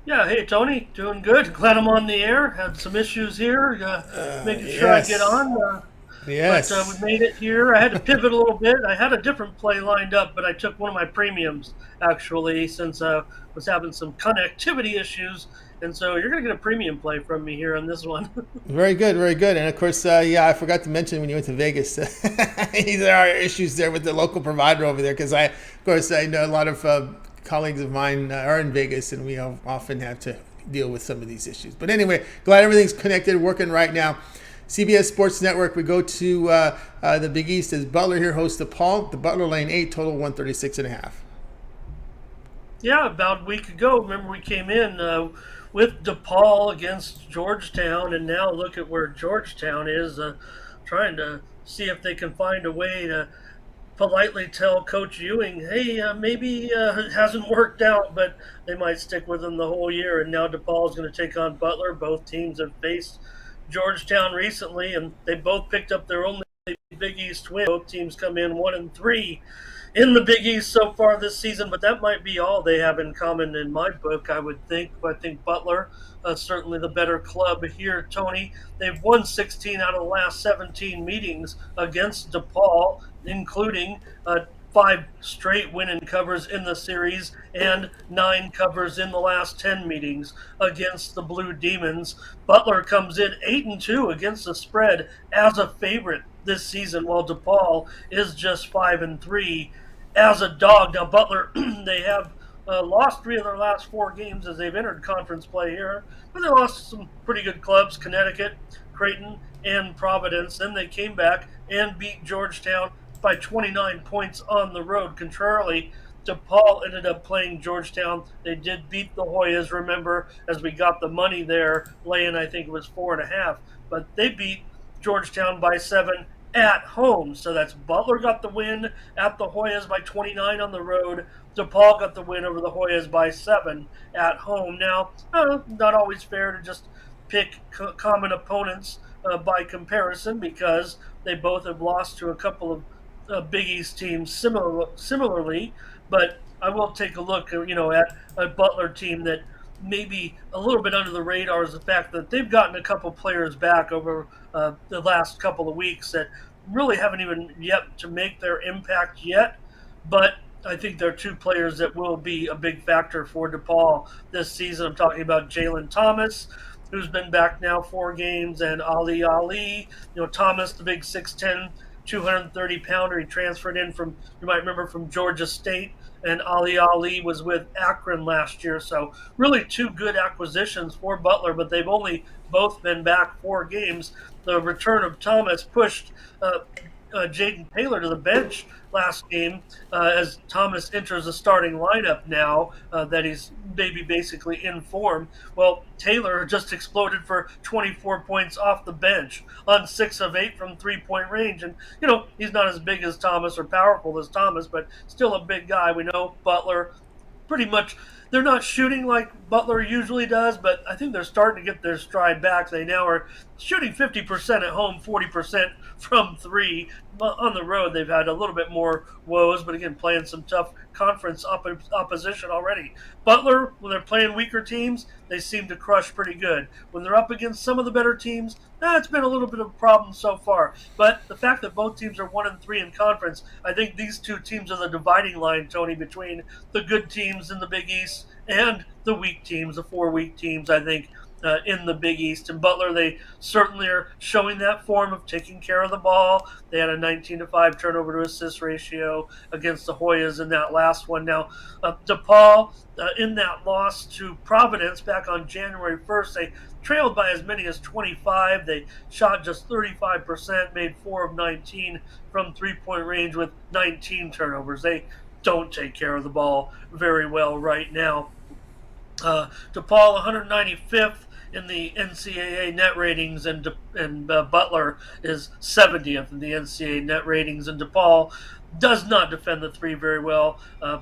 Yeah, hey Tony, doing good. Glad I'm on the air. Had some issues here, making sure I get Yes. on, but we Yes. made it here. I had to pivot a little bit. I had a different play lined up, but I took one of my premiums actually since I was having some connectivity issues, and so you're gonna get a premium play from me here on this one. Very good. Very good. And of course, yeah, I forgot to mention when you went to Vegas, there are issues there with the local provider over there because of course, I know a lot of colleagues of mine are in Vegas, and we often have to deal with some of these issues. But anyway, glad everything's connected, working right now. CBS Sports Network. We go to the Big East as Butler here hosts DePaul. The Butler lane 8, total 136.5. Yeah, about a week ago, remember we came in with DePaul against Georgetown, and now look at where Georgetown is, trying to see if they can find a way to politely tell Coach Ewing, hey, maybe it hasn't worked out, but they might stick with him the whole year. And now DePaul is going to take on Butler. Both teams have faced Georgetown recently, and they both picked up their only Big East win. Both teams come in 1-3 in the Big East so far this season, but that might be all they have in common in my book, I would think. I think Butler, certainly the better club here, Tony. They've won 16 out of the last 17 meetings against DePaul, including five straight winning covers in the series and nine covers in the last 10 meetings against the Blue Demons. Butler comes in 8-2 against the spread as a favorite this season, while DePaul is just 5-3 as a dog. Now, Butler, they have lost three of their last four games as they've entered conference play here, but they lost to some pretty good clubs: Connecticut, Creighton, and Providence. Then they came back and beat Georgetown by 29 points on the road. Contrarily, DePaul ended up playing Georgetown. They did beat the Hoyas, remember, as we got the money there, laying, I think it was 4.5. But they beat Georgetown by 7 at home. So that's Butler got the win at the Hoyas by 29 on the road. DePaul got the win over the Hoyas by 7 at home. Now, not always fair to just pick common opponents by comparison, because they both have lost to a couple of Big East teams similarly. But I will take a look, at a Butler team that maybe a little bit under the radar is the fact that they've gotten a couple players back over the last couple of weeks that really haven't even yet to make their impact yet. But I think there are two players that will be a big factor for DePaul this season. I'm talking about Jalen Thomas, who's been back now 4 games, and Ali. Thomas, the big 6'10", 230-pounder. He transferred in from, you might remember, from Georgia State, and Ali was with Akron last year. So really two good acquisitions for Butler, but they've only both been back 4 games. The return of Thomas pushed Jaden Taylor to the bench last game, as Thomas enters the starting lineup now that he's maybe basically in form. Well, Taylor just exploded for 24 points off the bench on 6 of 8 from 3-point range. And, he's not as big as Thomas or powerful as Thomas, but still a big guy. We know Butler pretty much, they're not shooting like Butler usually does, but I think they're starting to get their stride back. They now are shooting 50% at home, 40% from three. On the road, they've had a little bit more woes, but again, playing some tough conference opposition already. Butler, when they're playing weaker teams, they seem to crush pretty good. When they're up against some of the better teams, it's been a little bit of a problem so far. But the fact that both teams are 1-3 in conference, I think these two teams are the dividing line, Tony, between the good teams in the Big East and the weak teams, the 4 weak teams, I think, in the Big East. And Butler, they certainly are showing that form of taking care of the ball. They had a 19-5 turnover to assist ratio against the Hoyas in that last one. Now, DePaul, in that loss to Providence back on January 1st, they trailed by as many as 25. They shot just 35%, made 4 of 19 from 3-point range with 19 turnovers. They don't take care of the ball very well right now. DePaul 195th in the NCAA net ratings, and Butler is 70th in the NCAA net ratings. And DePaul does not defend the three very well,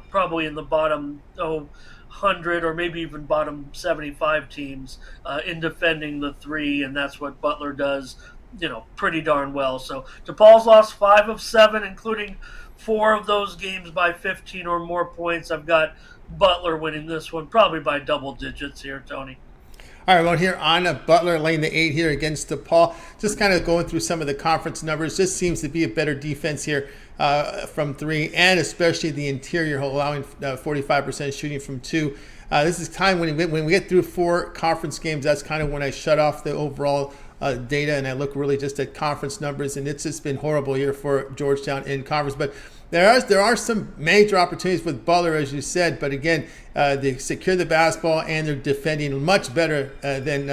probably in the bottom 100 or maybe even bottom 75 teams in defending the three, and that's what Butler does, pretty darn well. So DePaul's lost 5 of 7, including 4 of those games by 15 or more points. I've got Butler winning this one, probably by double digits here, Tony. All right, well, here on Butler, laying the 8 here against DePaul. Just kind of going through some of the conference numbers. Just seems to be a better defense here from three, and especially the interior, allowing 45% shooting from two. This is time when we get through four conference games. That's kind of when I shut off the overall data and I look really just at conference numbers. And it's just been horrible here for Georgetown in conference. But there are some major opportunities with Butler, as you said. But again, they secure the basketball and they're defending much better than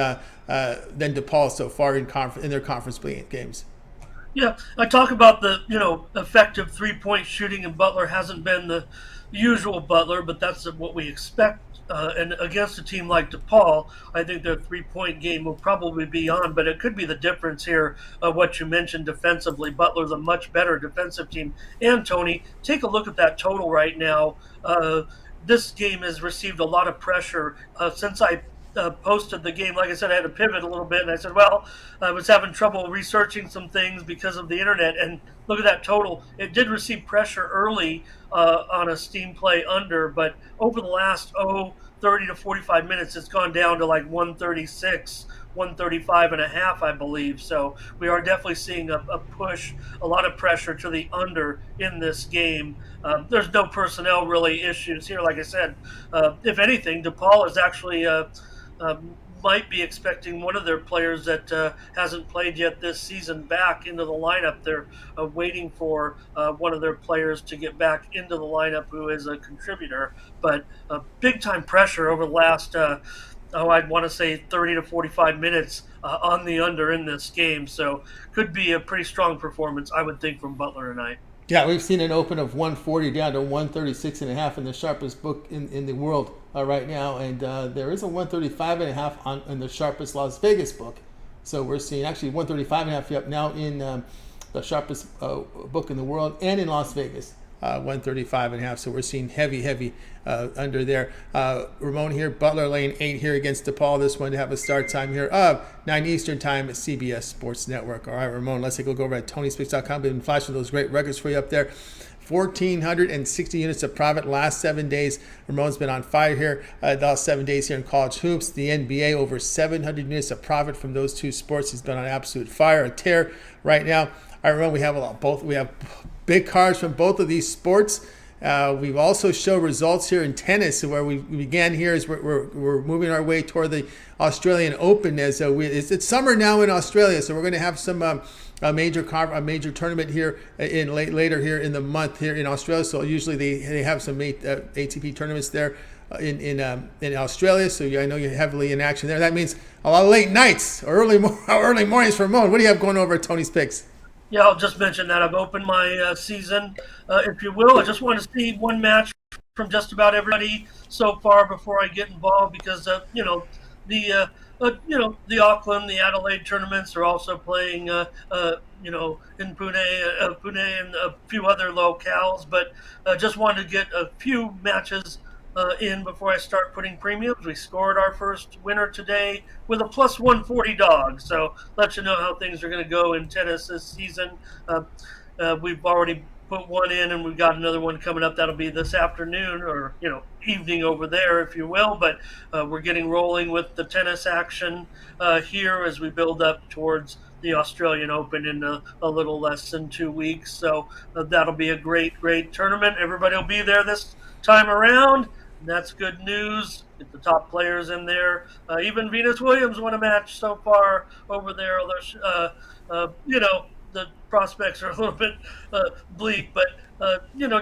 DePaul so far in their conference games. Yeah, I talk about the effective 3-point shooting, and Butler hasn't been the usual Butler, but that's what we expect. And against a team like DePaul, I think their 3-point game will probably be on, but it could be the difference here of what you mentioned defensively. Butler's a much better defensive team. And Tony, take a look at that total right now. This game has received a lot of pressure since I posted the game. Like I said, I had to pivot a little bit, and I said, well, I was having trouble researching some things because of the internet. And look at that total. It did receive pressure early on a steam play under, but over the last 30 to 45 minutes, it's gone down to like 136, 135 and a half, I believe. So we are definitely seeing a push, a lot of pressure to the under in this game. There's no personnel really issues here. Like I said, if anything, DePaul is actually uh, might be expecting one of their players that hasn't played yet this season back into the lineup. They're waiting for one of their players to get back into the lineup who is a contributor. But big time pressure over the last, I'd want to say 30 to 45 minutes on the under in this game. So could be a pretty strong performance, I would think, from Butler tonight. Yeah, we've seen an open of 140 down to 136 and a half in the sharpest book in the world right now. And there is a 135 and a half in the sharpest Las Vegas book. So we're seeing actually 135 and a half up now in the sharpest book in the world and in Las Vegas. 135 and a half. So we're seeing heavy under there. Ramon here, Butler laying 8 here against DePaul. This one to have a start time here of 9 Eastern time at CBS Sports Network. All right, Ramon, let's go over at TonySpeaks.com. Been flashing those great records for you up there. 1,460 units of profit last 7 days. Ramon's been on fire here the last 7 days here in college hoops. The NBA, over 700 units of profit from those two sports. He's been on absolute fire, a tear right now. All right, Ramon, we have we have big cards from both of these sports. We've also shown results here in tennis, where we began here as we're moving our way toward the Australian Open. As it's summer now in Australia, so we're going to have some a major tournament here later here in the month here in Australia. So usually they have some ATP tournaments there in Australia. So I know you're heavily in action there. That means a lot of late nights, or early mornings for Ramon. What do you have going over at Tony's Picks? Yeah, I'll just mention that I've opened my season, if you will. I just want to see one match from just about everybody so far before I get involved, because the Auckland, the Adelaide tournaments are also playing in Pune and a few other locales. But just wanted to get a few matches in before I start putting premiums. We scored our first winner today with a plus 140 dog. So let you know how things are going to go in tennis this season. We've already put one in, and we've got another one coming up. That'll be this afternoon, or evening over there, if you will. But we're getting rolling with the tennis action here as we build up towards the Australian Open in a little less than 2 weeks. So that'll be a great tournament. Everybody will be there this time around. That's good news. Get the top players in there. Even Venus Williams won a match so far over there. Although, the prospects are a little bit bleak, but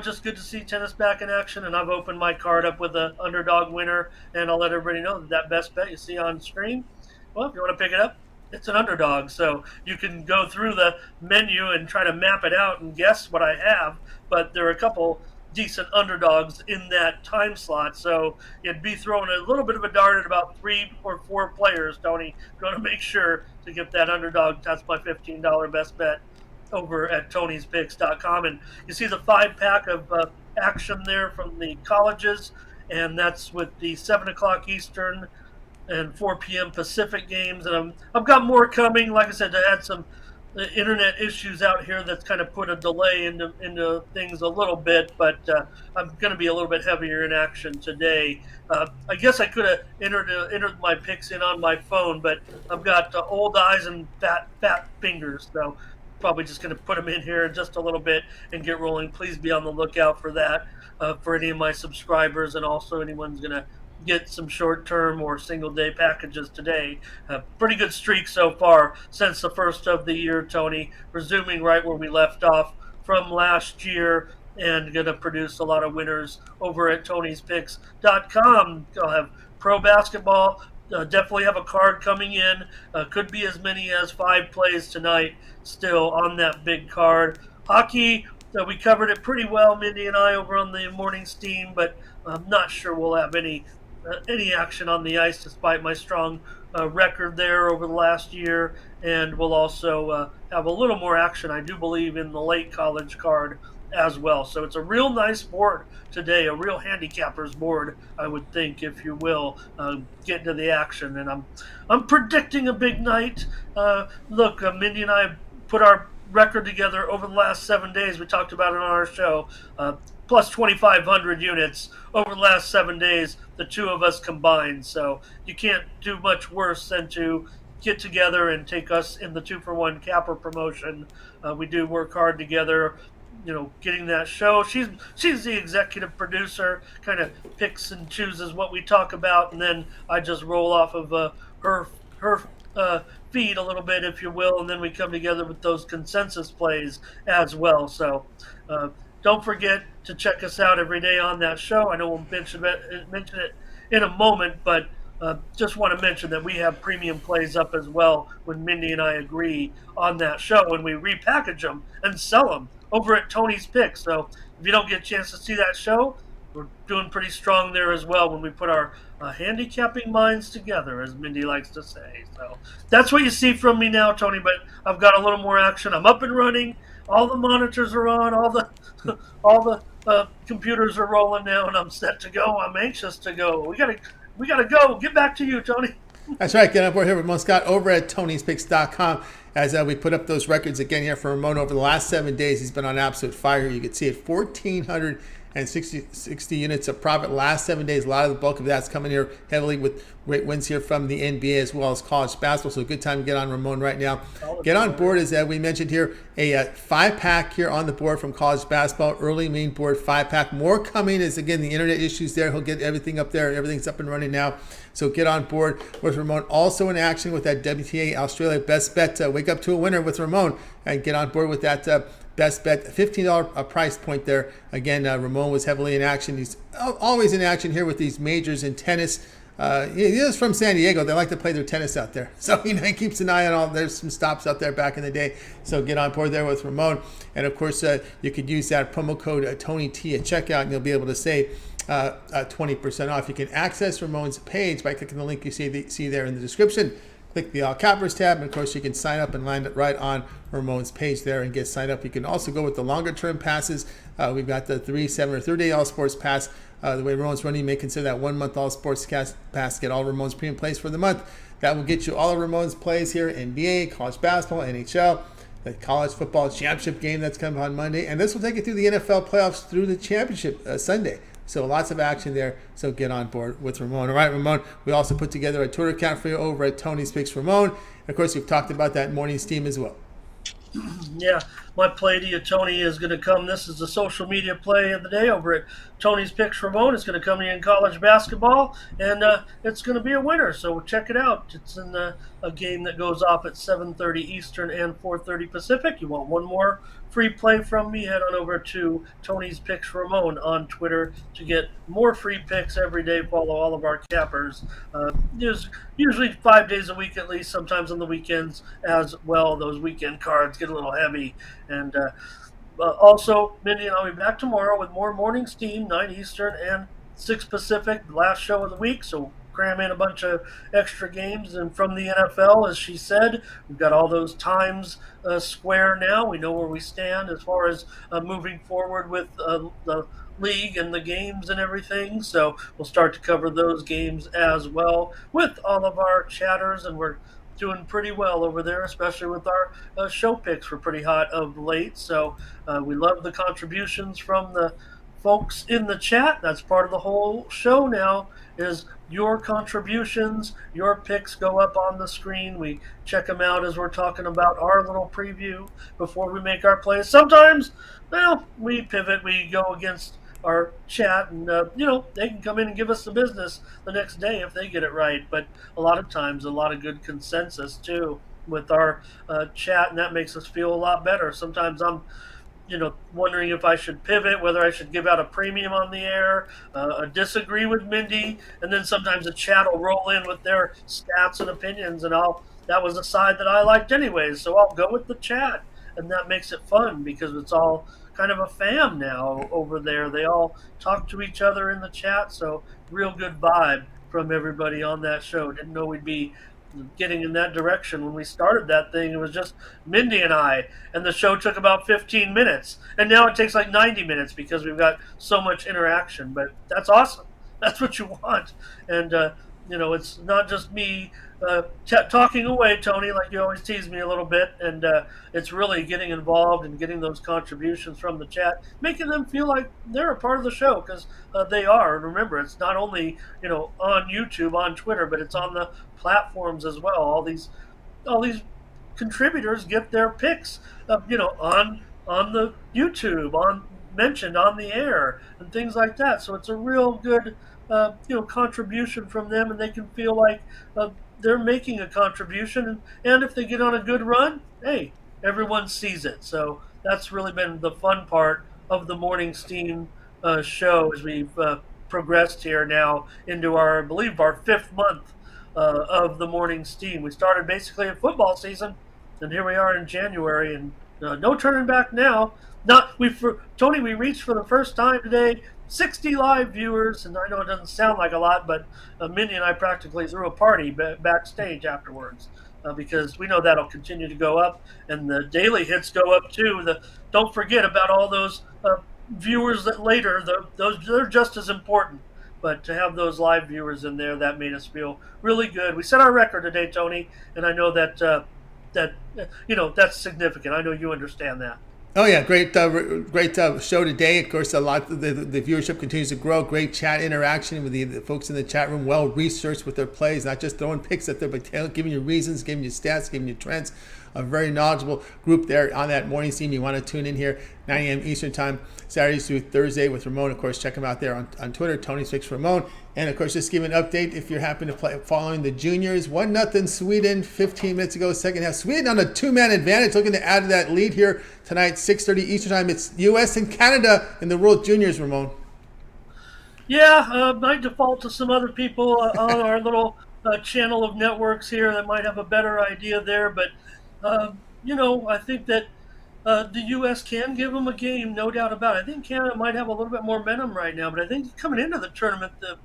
just good to see tennis back in action. And I've opened my card up with an underdog winner, and I'll let everybody know that best bet you see on screen. Well, if you want to pick it up, it's an underdog. So you can go through the menu and try to map it out and guess what I have. But there are a couple decent underdogs in that time slot. So you'd be throwing a little bit of a dart at about 3 or 4 players, Tony. Going to make sure to get that underdog. That's my $15 best bet over at Tony'sPicks.com. And you see the 5-pack of action there from the colleges, and that's with the 7 o'clock Eastern and 4 p.m. Pacific games. And I've got more coming. Like I said, I had some the internet issues out here that's kind of put a delay into things a little bit, but I'm going to be a little bit heavier in action today. I guess I could have entered my picks in on my phone, but I've got old eyes and fat fingers, so probably just going to put them in here in just a little bit and get rolling. Please be on the lookout for that for any of my subscribers, and also anyone's going to get some short term or single day packages today. Pretty good streak so far since the first of the year, Tony. Resuming right where we left off from last year, and going to produce a lot of winners over at Tony'sPicks.com. I'll have pro basketball. Definitely have a card coming in. Could be as many as 5 plays tonight still on that big card. Hockey, we covered it pretty well, Mindy and I, over on the morning steam, but I'm not sure we'll have any action on the ice despite my strong record there over the last year. And we'll also have a little more action, I do believe, in the late college card as well. So it's a real nice board today, a real handicapper's board, I would think, if you will, get into the action. And I'm predicting a big night. Look, Mindy and I put our record together over the last 7 days. We talked about it on our show. Plus 2,500 units over the last 7 days, the two of us combined. So you can't do much worse than to get together and take us in the 2-for-1 capper promotion. We do work hard together, getting that show. She's the executive producer, kind of picks and chooses what we talk about, and then I just roll off of her feed a little bit, if you will, and then we come together with those consensus plays as well. So uh, don't forget to check us out every day on that show. I know we'll mention it in a moment, but just want to mention that we have premium plays up as well when Mindy and I agree on that show, and we repackage them and sell them over at Tony's Picks. So if you don't get a chance to see that show, we're doing pretty strong there as well when we put our handicapping minds together, as Mindy likes to say. So that's what you see from me now, Tony. But I've got a little more action. I'm up and running. All the monitors are on. All the all the computers are rolling now, and I'm set to go. I'm anxious to go. We gotta go. Get back to you, Tony. That's right. Get on board here with Ramon Scott over at Tony'sPicks.com as we put up those records again here for Ramon over the last 7 days. He's been on absolute fire. You can see it, 1,460 units of profit last 7 days. A lot of the bulk of that's coming here heavily with great wins here from the NBA as well as college basketball. So a good time to get on Ramon right now. Get on board, as we mentioned here, a 5-pack here on the board from college basketball. Early main board 5-pack. More coming as, again, the internet issues there. He'll get everything up there. Everything's up and running now. So get on board with Ramon. Also in action with that WTA Australia best bet. Wake up to a winner with Ramon and get on board with that best bet. $15 price point there. Again, Ramon was heavily in action. He's always in action here with these majors in tennis. He is from San Diego. They like to play their tennis out there. So, he keeps an eye on all. There's some stops out there back in the day. So get on board there with Ramon. And, of course, you could use that promo code TonyT at checkout, and you'll be able to save 20% off. You can access Ramon's page by clicking the link you see there in the description. Click the All Cappers tab, and of course you can sign up and land it right on Ramon's page there and get signed up. You can also go with the longer term passes. We've got the 3, 7, or 30-day All Sports Pass. The way Ramon's running, you may consider that 1 month All Sports Pass. Get all Ramon's premium plays for the month. That will get you all of Ramon's plays here: NBA, college basketball, NHL, the college football championship game that's coming on Monday, and this will take you through the NFL playoffs through the championship Sunday. So lots of action there. So get on board with Ramon. All right, Ramon, we also put together a Twitter account for you over at Tony's Picks Ramon. And of course, we've talked about that morning steam as well. Yeah, my play to you, Tony, is going to come. This is the social media play of the day over at Tony's Picks Ramon. It's going to come in college basketball, and it's going to be a winner. So check it out. It's in a game that goes off at 7:30 Eastern and 4:30 Pacific. You want one more free play from me? Head on over to Tony's Picks Ramon on Twitter to get more free picks every day. Follow all of our cappers. There's usually 5 days a week at least, sometimes on the weekends as well. Those weekend cards get a little heavy. And also, Mindy and I'll be back tomorrow with more morning steam, 9 Eastern and 6 Pacific, the last show of the week. So cram in a bunch of extra games. And from the NFL, as she said, we've got all those times square now. We know where we stand as far as moving forward with the league and the games and everything. So we'll start to cover those games as well with all of our chatters, and we're doing pretty well over there, especially with our show picks. We're pretty hot of late, so we love the contributions from the folks in the chat. That's part of the whole show now. Is your contributions, your picks go up on the screen. We check them out as we're talking about our little preview before we make our plays. Sometimes, well, we pivot, we go against our chat, and they can come in and give us the business the next day if they get it right. But a lot of times, a lot of good consensus too with our chat, and that makes us feel a lot better. Sometimes I'm wondering if I should pivot, whether I should give out a premium on the air, disagree with Mindy, and then sometimes the chat will roll in with their stats and opinions, and that was the side that I liked anyways, so I'll go with the chat, and that makes it fun because it's all kind of a fam now over there. They all talk to each other in the chat, so real good vibe from everybody on that show. Didn't know we'd be getting in that direction when we started that thing. It was just Mindy and I, and the show took about 15 minutes, and now it takes like 90 minutes because we've got so much interaction. But that's awesome. That's what you want. And it's not just me talking away, Tony, like you always tease me a little bit, and it's really getting involved and getting those contributions from the chat, making them feel like they're a part of the show, because they are. And remember, it's not only on YouTube, on Twitter, but it's on the platforms as well. All these contributors get their picks, on the YouTube, on mentioned on the air, and things like that. So it's a real good contribution from them, and they can feel like they're making a contribution. And if they get on a good run, hey, everyone sees it. So that's really been the fun part of the Morning Steam show as we've progressed here now into I believe, our fifth month of the Morning Steam. We started basically a football season, and here we are in January, and no turning back now. Not we for Tony. We reached for the first time today 60 live viewers, and I know it doesn't sound like a lot, but Minnie and I practically threw a party backstage afterwards because we know that'll continue to go up, and the daily hits go up too. Don't forget about all those viewers that later, those they're just as important. But to have those live viewers in there, that made us feel really good. We set our record today, Tony, and I know that's significant. I know you understand that. Oh yeah, great show today. Of course, a lot the viewership continues to grow. Great chat interaction with the folks in the chat room. Well researched with their plays, not just throwing picks at there, but giving you reasons, giving you stats, giving you trends. A very knowledgeable group there on that morning scene. You want to tune in here 9 a.m. Eastern Time, Saturdays through Thursday with Ramon. Of course, check him out there on Twitter, Tony Six Ramon. And of course, just give an update if you're happy to play following the juniors. 1-0 Sweden 15 minutes ago, second half. Sweden on a 2-man advantage, looking to add to that lead here tonight, 6:30 Eastern Time. It's U.S. and Canada in the World Juniors, Ramon. Yeah, might default to some other people on our little channel of networks here that might have a better idea there. But, I think that the U.S. can give them a game, no doubt about it. I think Canada might have a little bit more momentum right now, but I think coming into the tournament, there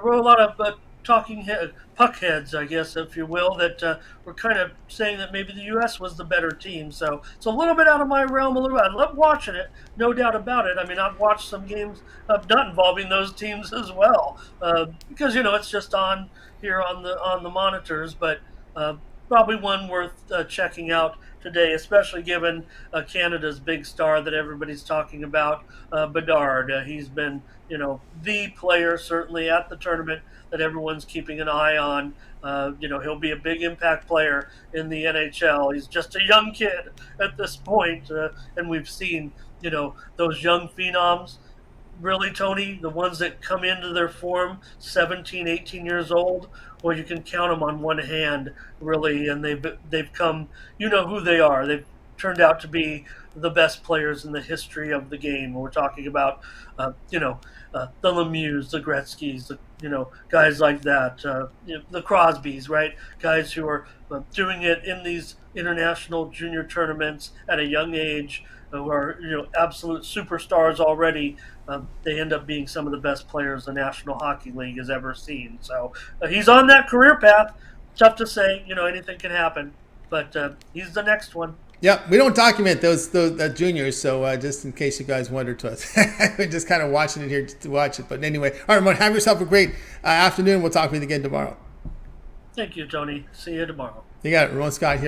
were a lot of puck heads, I guess, if you will, that were kind of saying that maybe the U.S. was the better team. So it's a little bit out of my realm. A little bit. I love watching it, no doubt about it. I mean, I've watched some games not involving those teams as well, because it's just on here on the monitors, but. Probably one worth checking out today, especially given Canada's big star that everybody's talking about, Bedard. He's been, the player certainly at the tournament that everyone's keeping an eye on. He'll be a big impact player in the NHL. He's just a young kid at this point, and we've seen, those young phenoms. Really, Tony, the ones that come into their form 17, 18 years old, well, you can count them on one hand, really, and they've come, who they are. They've turned out to be the best players in the history of the game. We're talking about, the Lemieux, the Gretzky's, guys like that, the Crosbys, right? Guys who are doing it in these international junior tournaments at a young age, who are absolute superstars already. They end up being some of the best players the National Hockey League has ever seen. So he's on that career path. Tough to say, anything can happen, but he's the next one. Yeah, we don't document those juniors, so just in case you guys wondered to us, we're just kind of watching it here to watch it. But anyway, all right, Ramon, have yourself a great afternoon. We'll talk with you again tomorrow. Thank you, Tony. See you tomorrow. You got it, Ramon Scott here.